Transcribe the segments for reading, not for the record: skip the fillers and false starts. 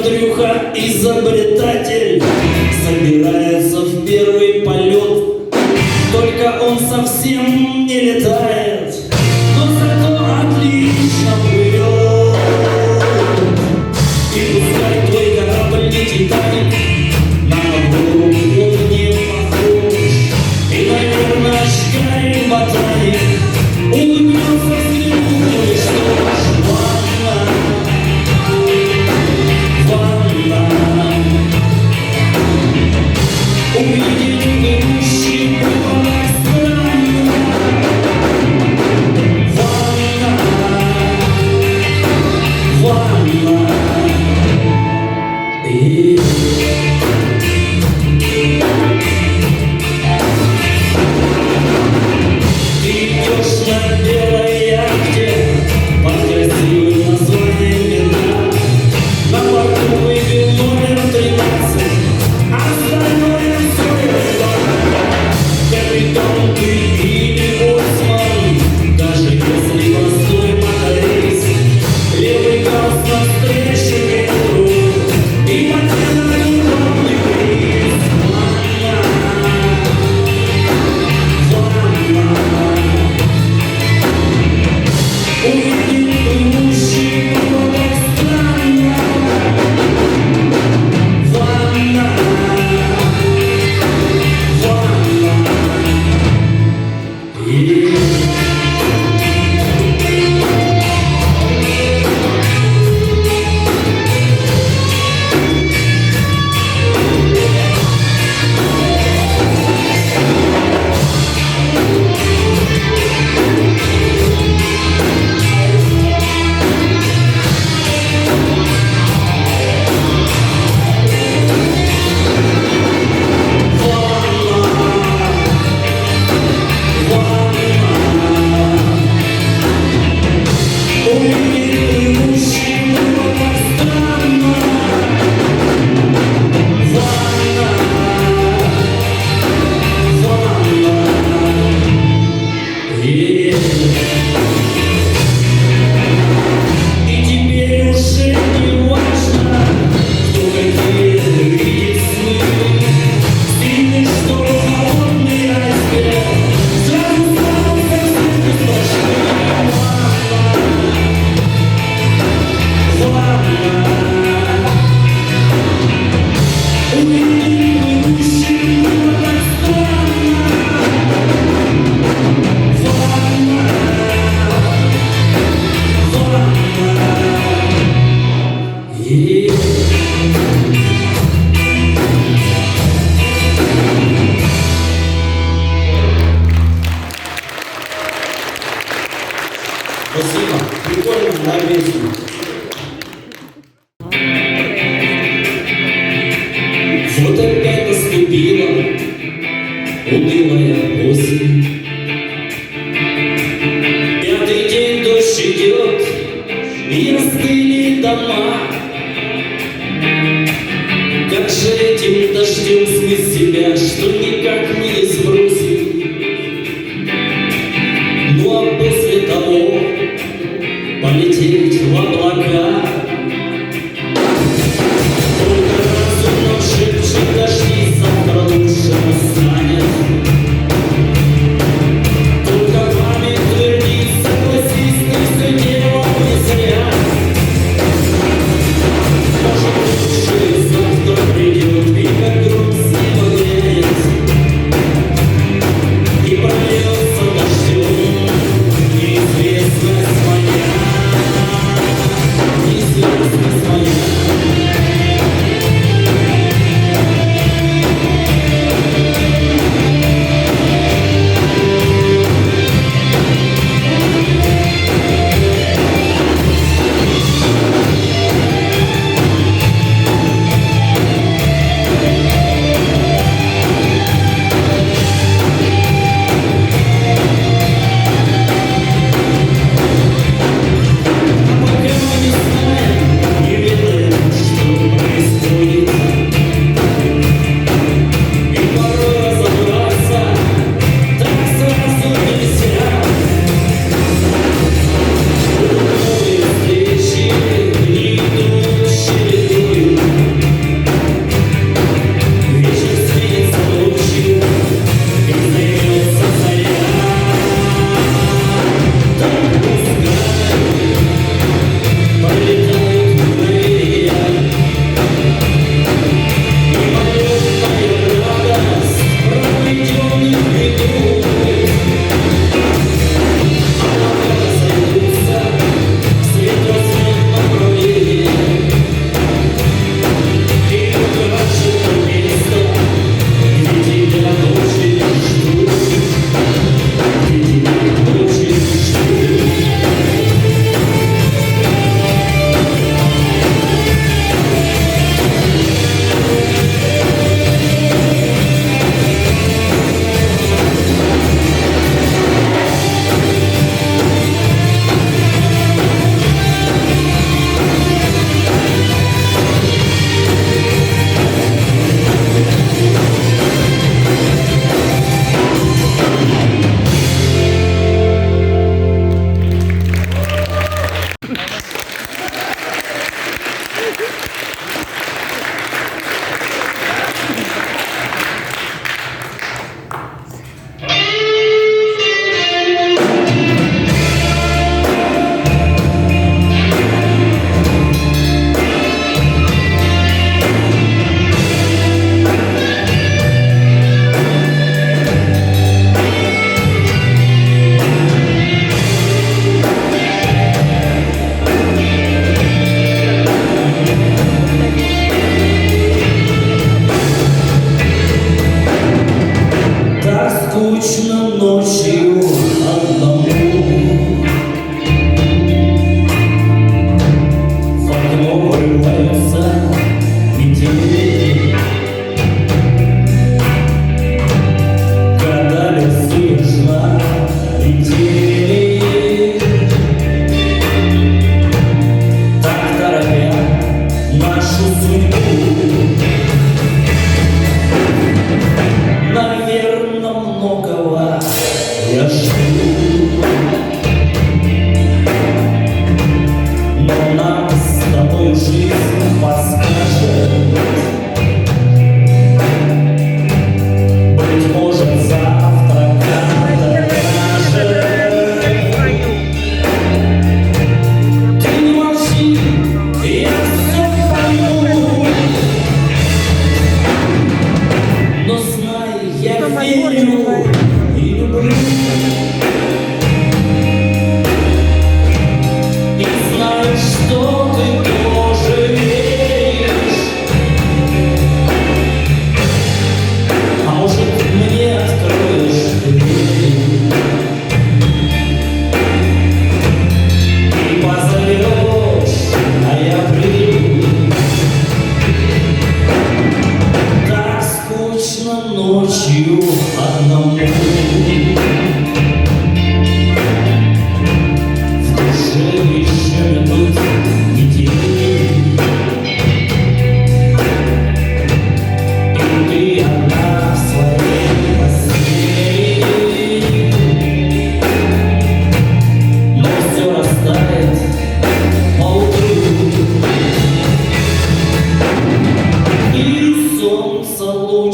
Андрюха, изобретатель, собирается в первый полет. Только он совсем не летает, но зато отлично плывет. И пускай твой корабль не Титаник, на гору он не похож. И, наверное, шкаин ботаник улыбнется взглянул, и что ж, ладно, ладно. Увидеть бегущий было так странно. Ладно, ладно. Ты идешь на белой яхте под красивым названием вина. На борту выпил номер 13, остальное все ерунда. Капитан ты или боцман, даже если простой моторист, левый газ навстречу ветру и потерян главный приз. Увидеть плывущий было так странно. Ладно, ладно. И теперь уже не важно, кто какие видит сны. Сильный шторм, холодный айсберг, сразу стал совсем бесстрашным. Ладно, увидеть плывущий было так странно. Спасибо. Прикольно, на песню. Вот опять наступила унылая осень. Пятый день дождь идет, и остыли дома. Как же этим дождем смыть себя, что никак не сбросить? Ну а после того полететь в облака. Только разумно шепчет дожди, завтра лучше станет. Только память твердит, согласись, ты все делал не зря. Может, лучше завтра придет, и как гром с неба грянет.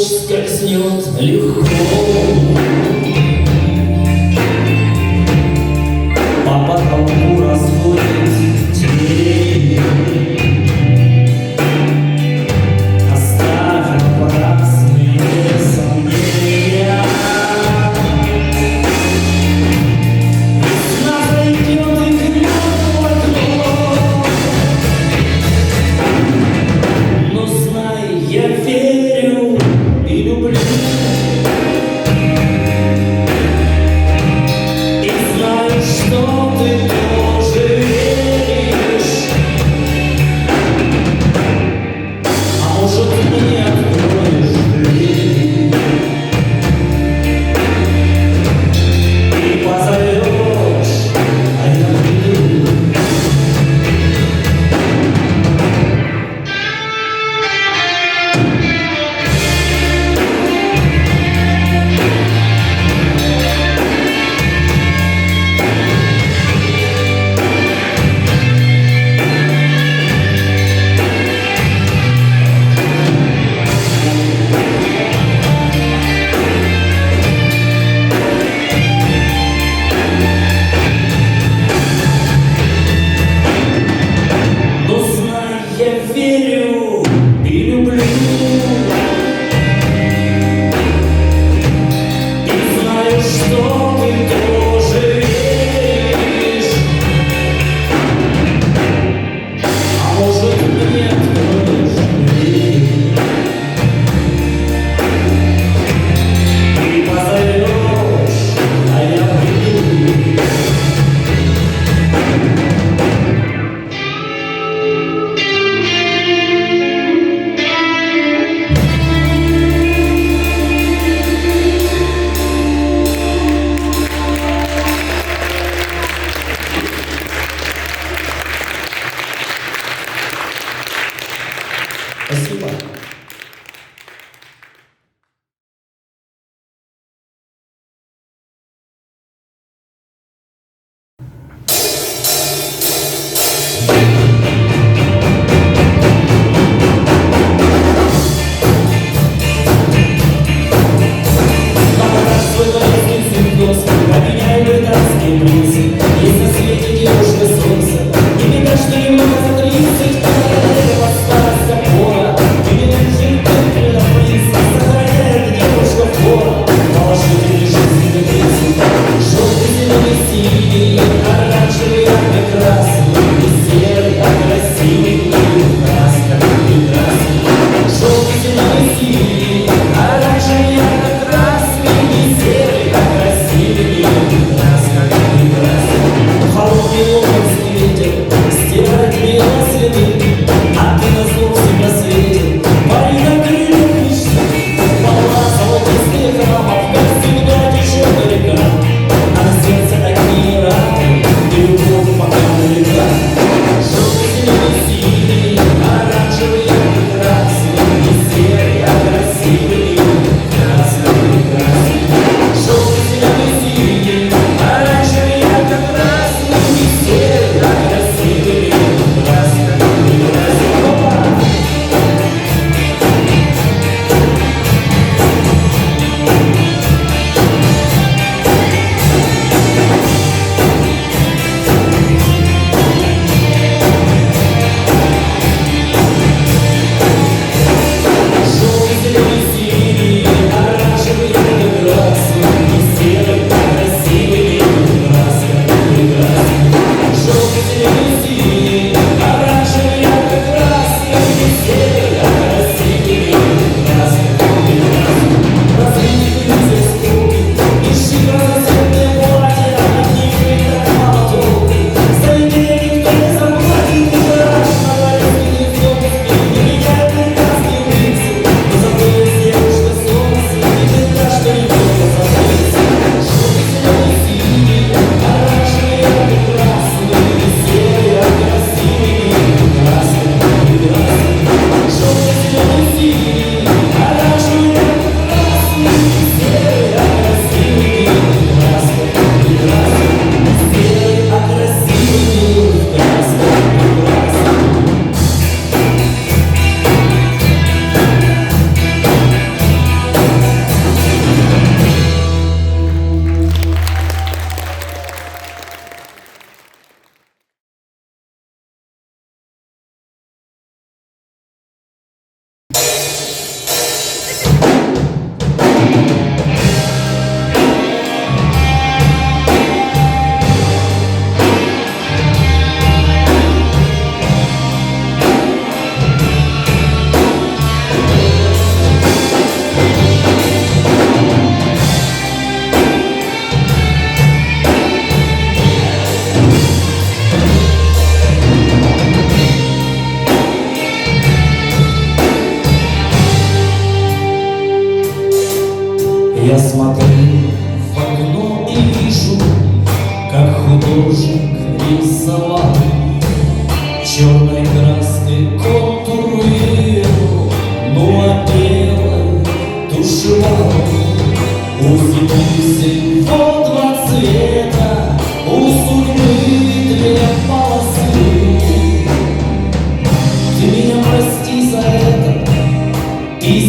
скользнет легко по потолку разводит тень, оставив напрасные сомнения. Весна зайдет и грянет в окно, но знай, я верю и люблю. И знаю, что ты тоже веришь. А может, мне откроешь дверь и позовешь, а я приду. Но знай, я верю и люблю. И знаю, что ты тоже веришь. А может, мне откроешь дверь и позовешь, а я приду. Спасибо. Поменяю британские принцы. Есть на свете девушка солнце. И беда, что немного за 30, когда я осталась опора. И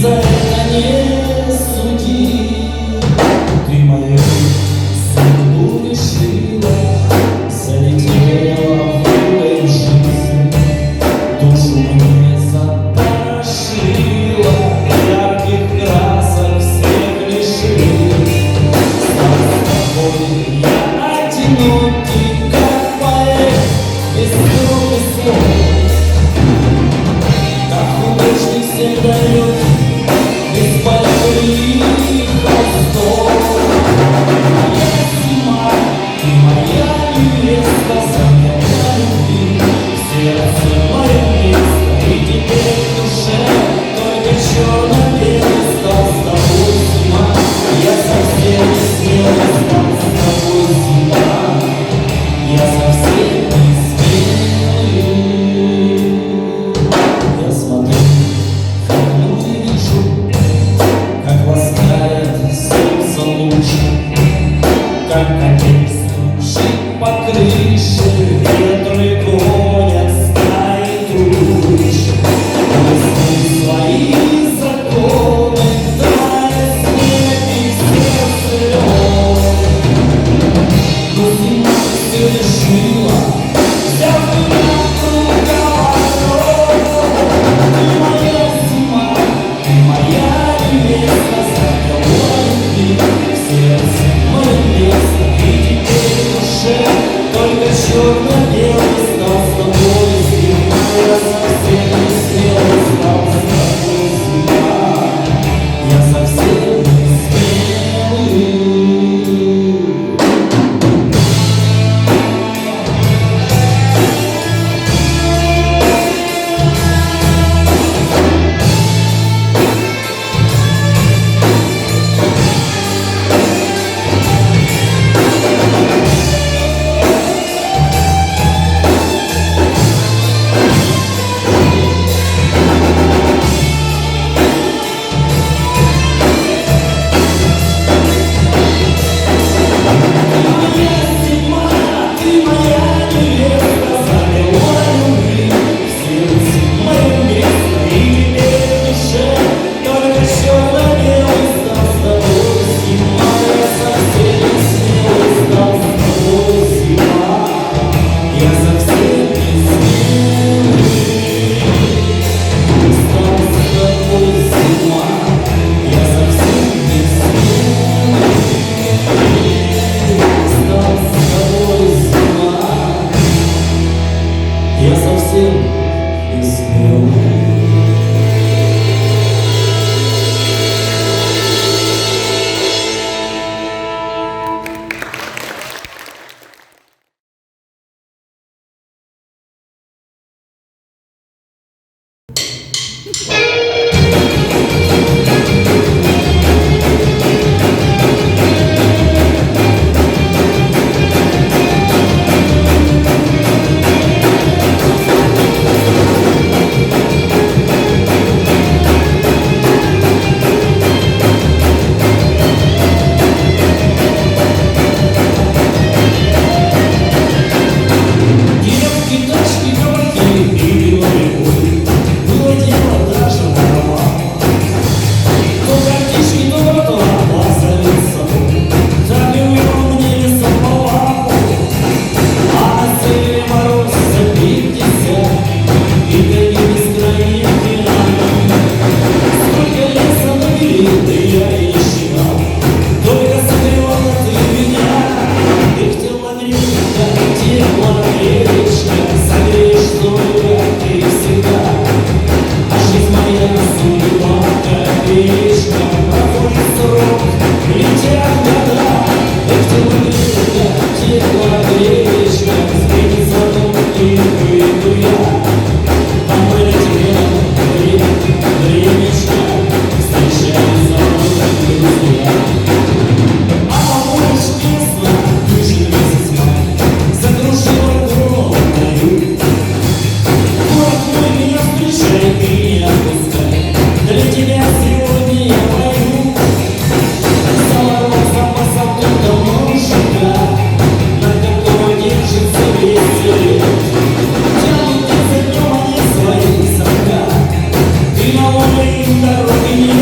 за это не суди. Ты мою судьбу решила, залетела в мою жизнь, душу мне запорошила, ярких красок всех лишил. Стал с тобой я одинокий, как поэт, без слов и слов. Как художник всех дает, без больших холстов. Моя зима, ты моя невеста, забыла любви, в сердце мое место, и теперь в душе только черно-белый стал с тобой зима. Я совсем не смелый стал с тобой зима, я совсем не смелый. Я смотрю в окно и вижу, как ласкает солнце луч, как катер стучит по крыше, ветры гонят стаи туч. Весны свои законы, тает снег и сердце лед. Но зима все решила, взяв меня в круговорот. Ты моя зима, ты моя невеста, забыла любви, в сердце мое место, и теперь в душе только черно-белый стал с тобой зима. Я совсем не смелый стал с тобой зима, я совсем не смелый. Я совсем не смелый. Дорогами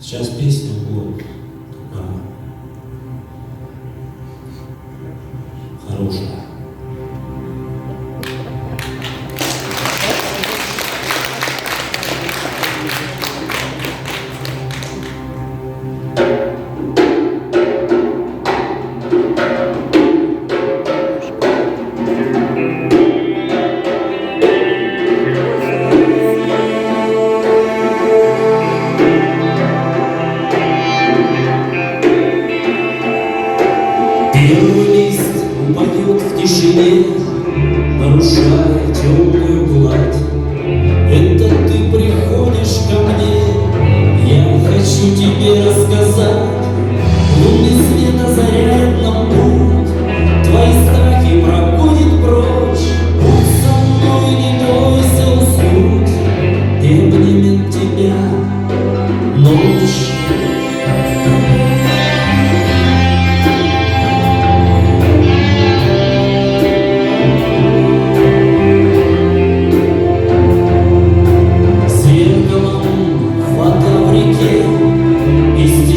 Сейчас песня будет хорошая. Первый лист упадет в тишине, нарушая темную гладь. Это ты приходишь ко мне, я хочу тебе рассказать. Лунный свет озаряет нам путь, твои страхи прогонит прочь. Будь со мной, не бойся уснуть, и обнимет тебя ночь. Из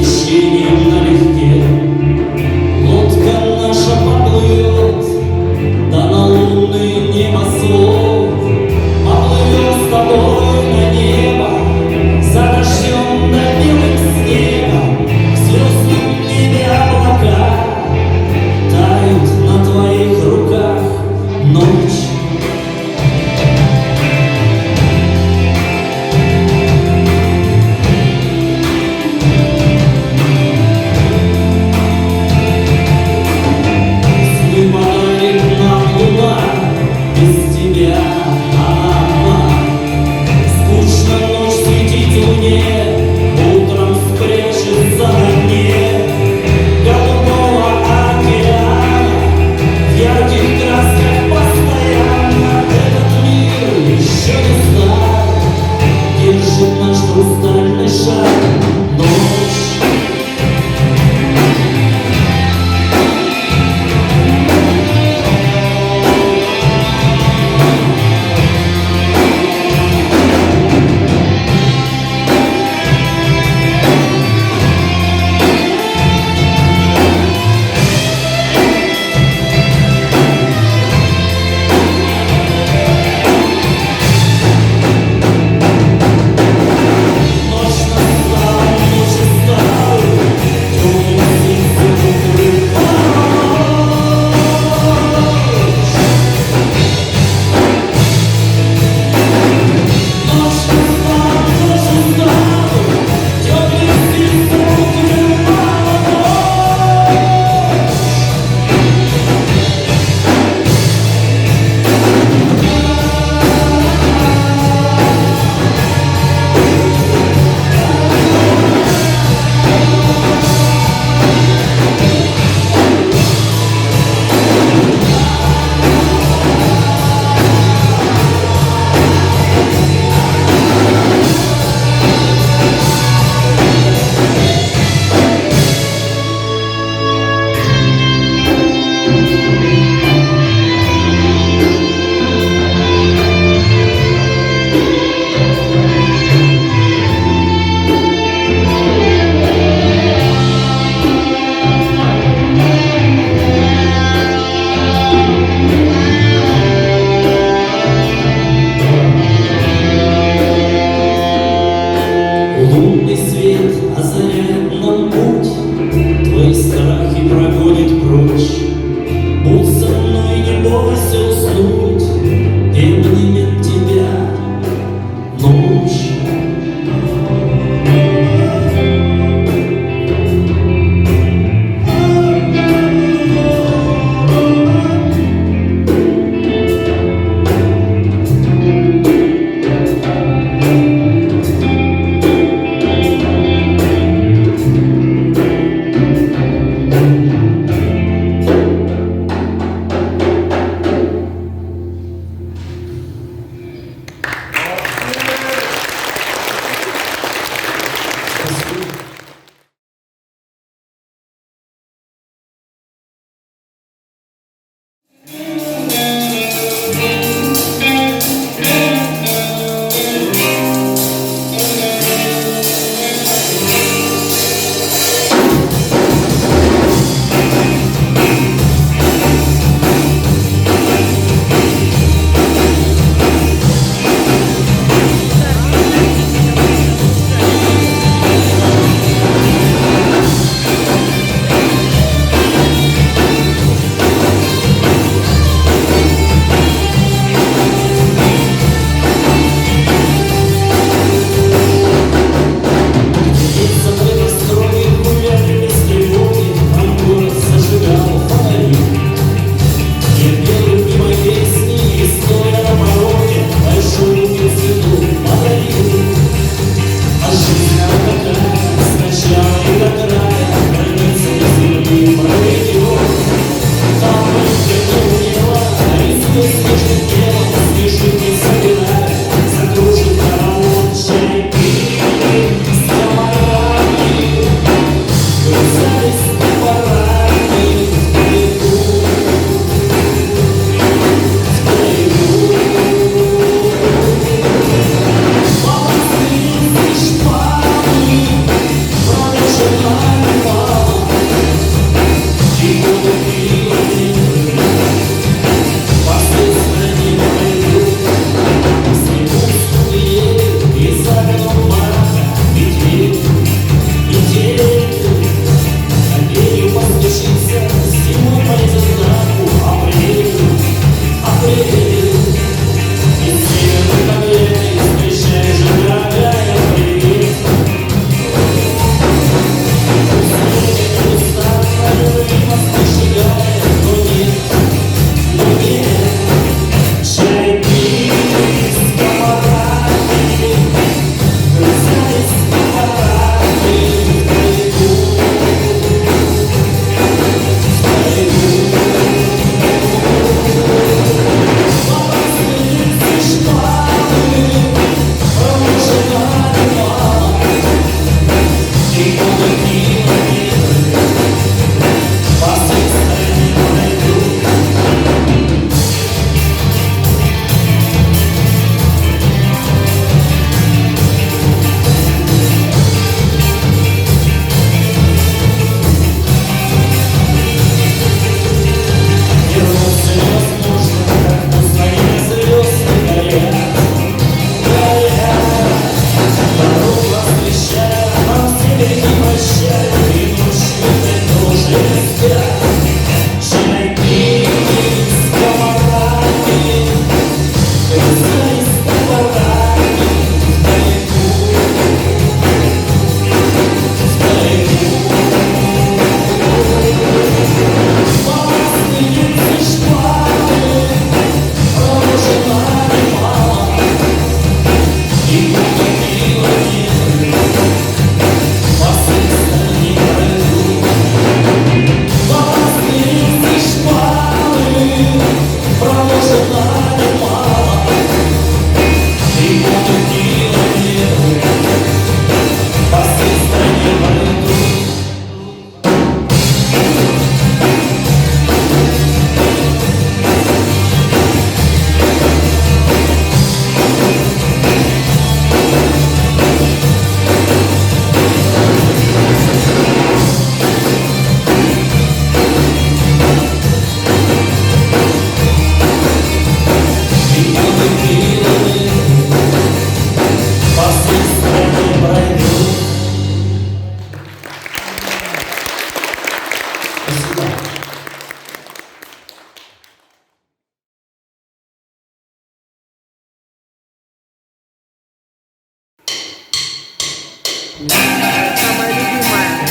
Самая любимая.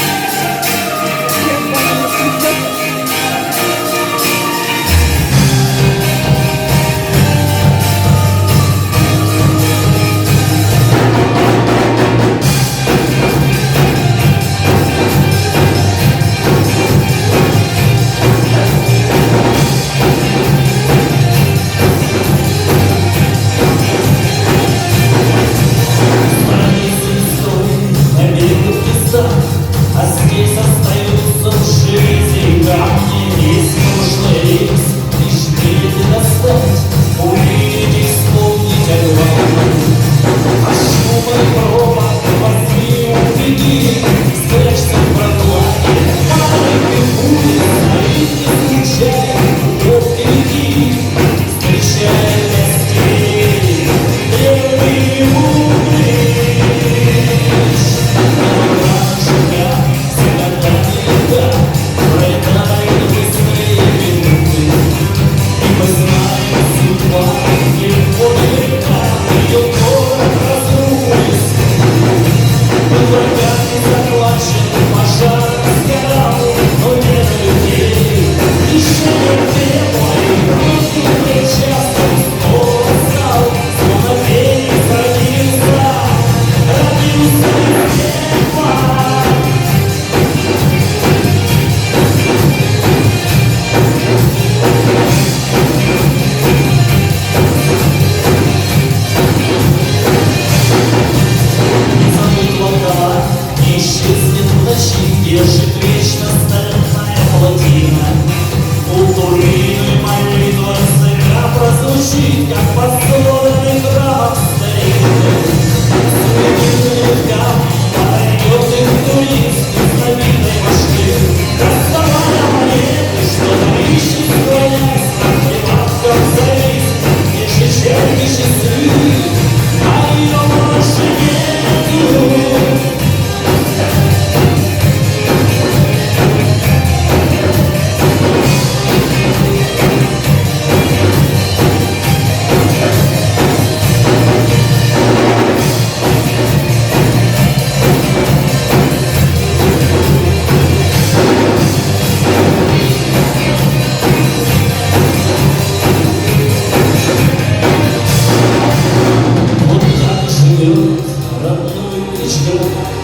А здесь остаются в жизни камни. Есть прошлый рейс, лишь билеты достать, увидеть, вспомнить о главном. А шумы пробок возьми, убеги, спрячься в прокладе маленьких улиц, а не скучай, вот впереди встречай гостей. Древний Углич. Держит вечно стальная плотина. Культурный молитва языка прозвучит, как построенный храм старины. Среди камней пройдет их турист из мобильной башки, доставая монеты, что-то ищет, склоняясь, как припадком завис. Где чайки часы, а ее больше нету.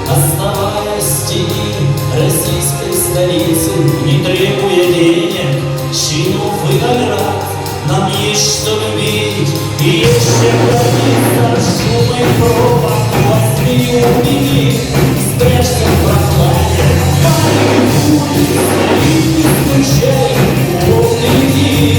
Оставаясь в тени российской столицы, не требуя денег, чинов и наград, нам есть что любить и есть чем гордиться. Шум и пробок возьми, убеги, спрячься в прохладе маленьких улиц, стоит, не скучай, вот иди.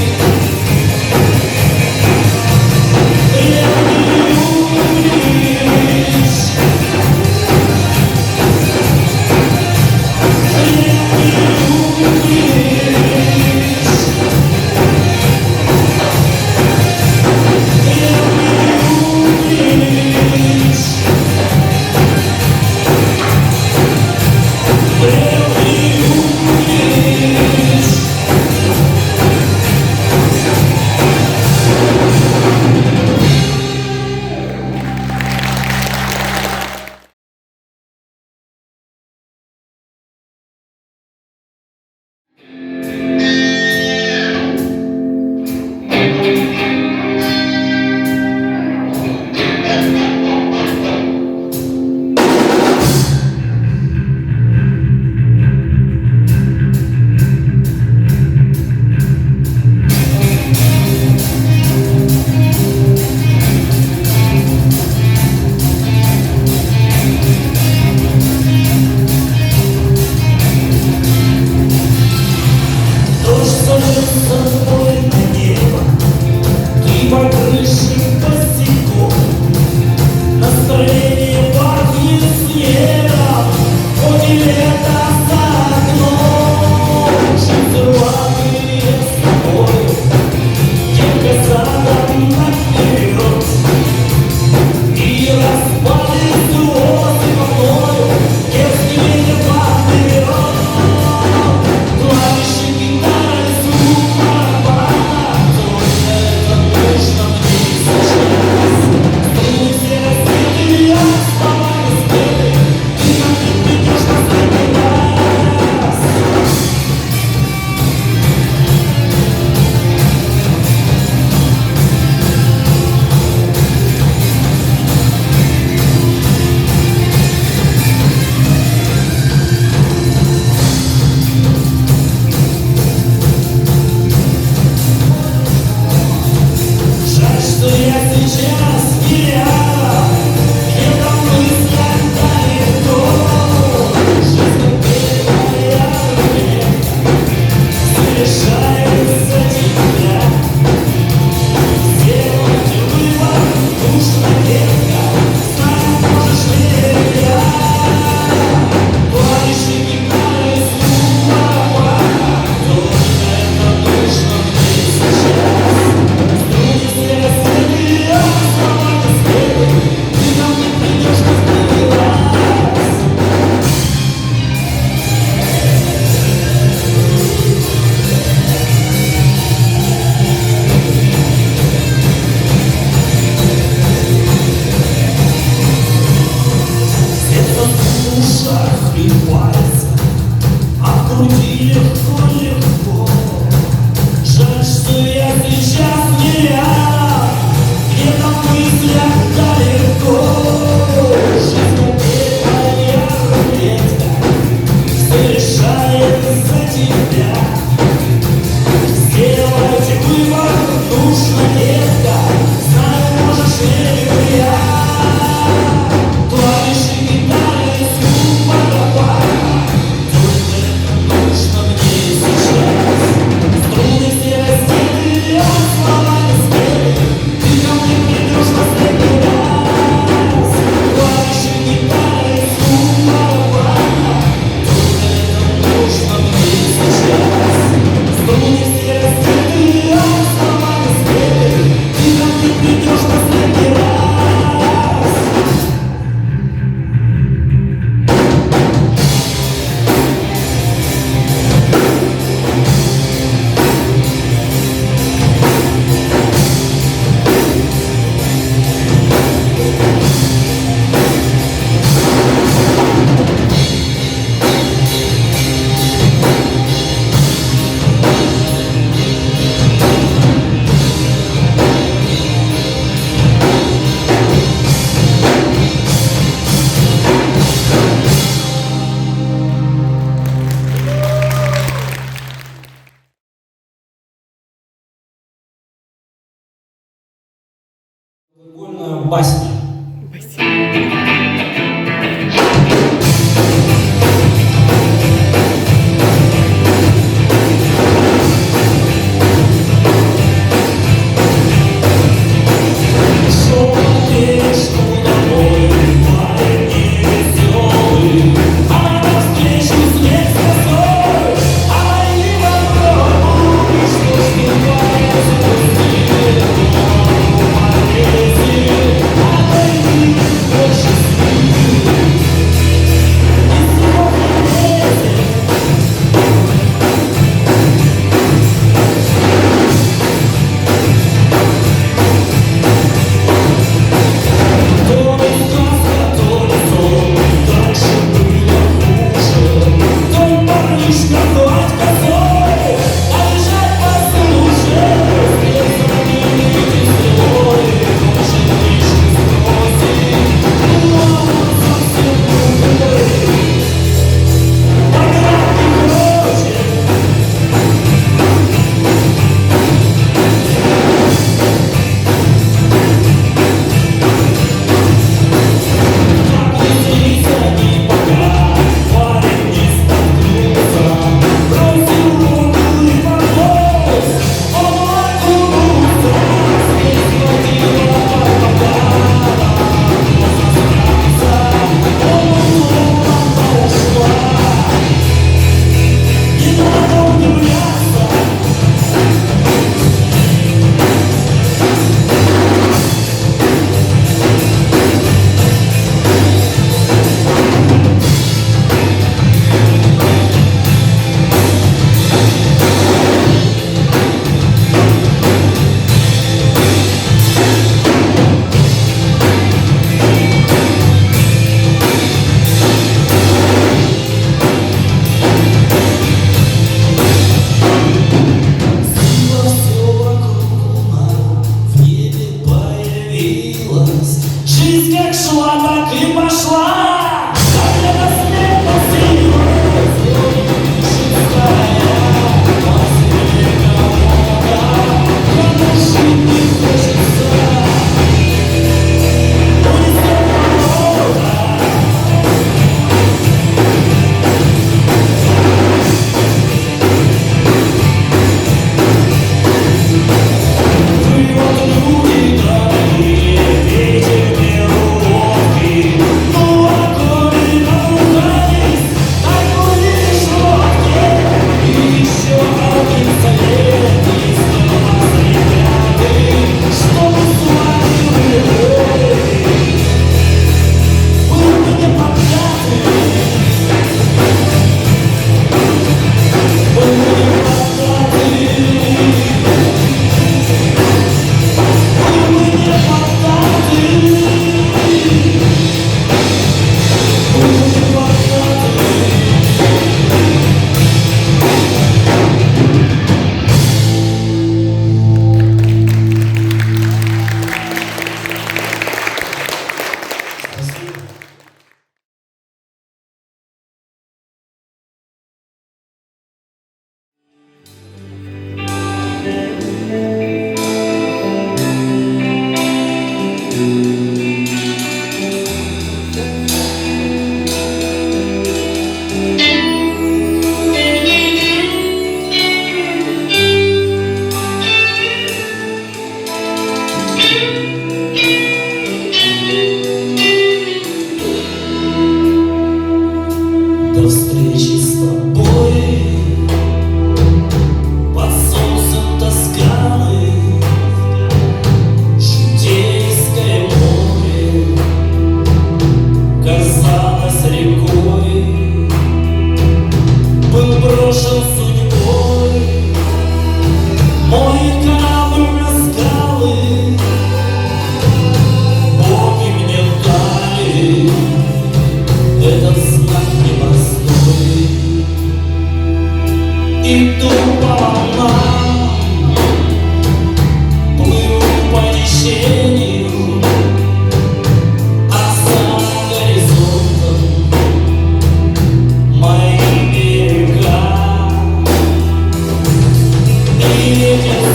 я сейчас не я, где-то в мыслях далеко. Жизнь белая рулетка, все решает за тебя. Сделайте выбор, нужно, детка, знаю, можешь, верю я. Клавиши гитары, звук барабана, только это нужно мне сейчас. Струны все раздеты, а слова не спели, ты ко мне придешь в последний раз. Клавиши гитары, звук барабана, только это нужно мне сейчас. Струны все раздеты, а слова не спели, ты ко мне придешь в последний раз. Прикольная басня. Thank you.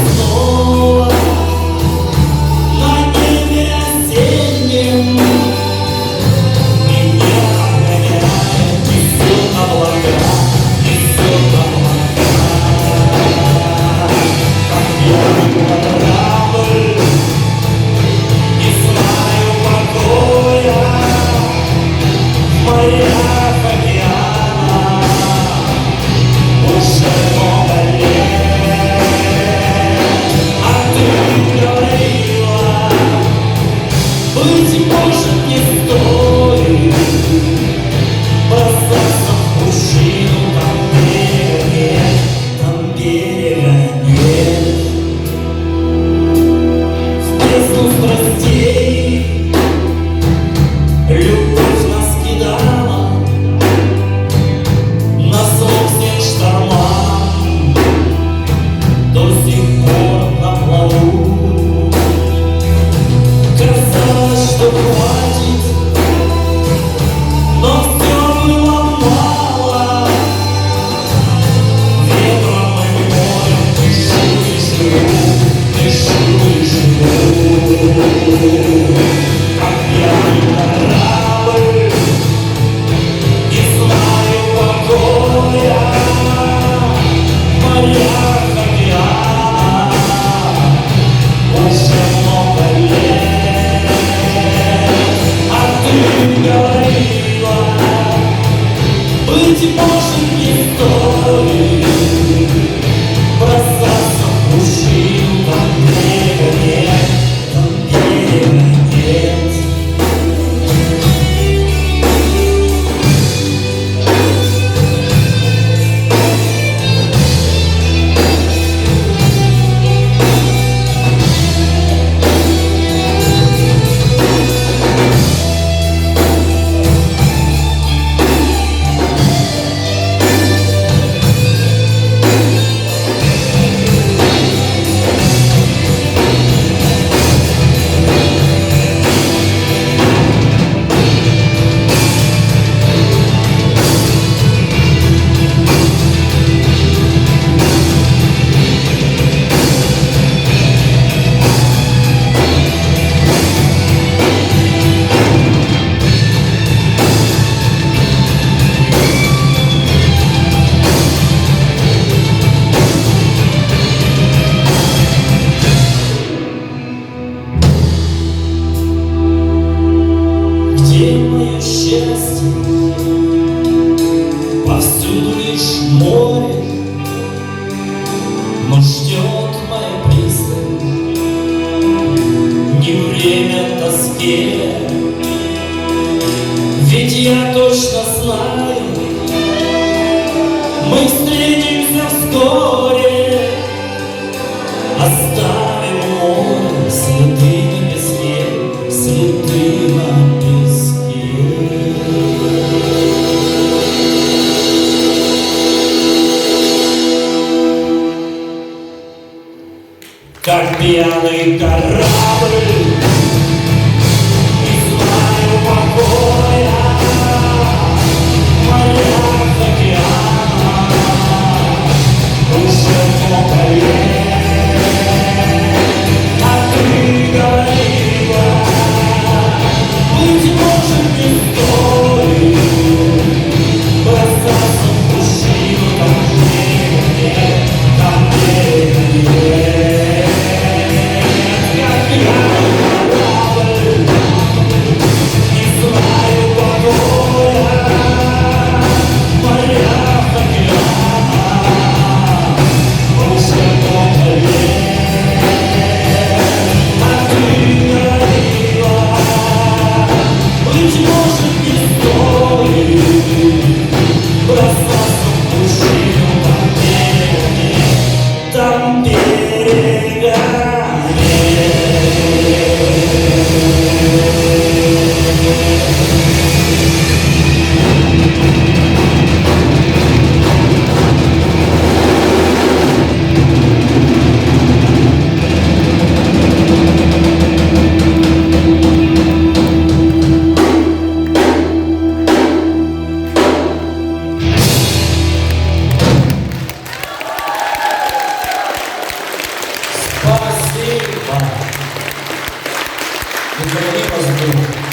снова на небе осеннем меня обгоняет, несет облака, несет облака. Как пьяный корабль, не знаю покоя в морях океана уже много лет. А ты говорила, быть может не стоит бросаться в пучину, там берега нет, там берега нет. В бездну страстей любовь нас кидала, на солнечных штормах до сих пор на плаву. Казалось, что хватит, но все было мало. Ветром и морем дышу и живу, дышу и живу. Как пьяный корабль, не знаю покоя в морях океана уже много лет. А ты говорила, быть может не стоит бросаться в пучину, там берега нет, там берега нет. Где мое счастье? Повсюду лишь море, но ждет моя пристань не время тоске. Ведь я точно знаю, мы встретимся вскоре, оставим море, следы на песке, следы на песке. Как пьяный корабль, не знаю покоя в морях океана уже много лет. А ты говорила, быть может не стоит бросаться в пучину, там берега нет, там берега нет. Как пьяный корабль, не знаю покоя в морях океана уже много Спасибо. И за вас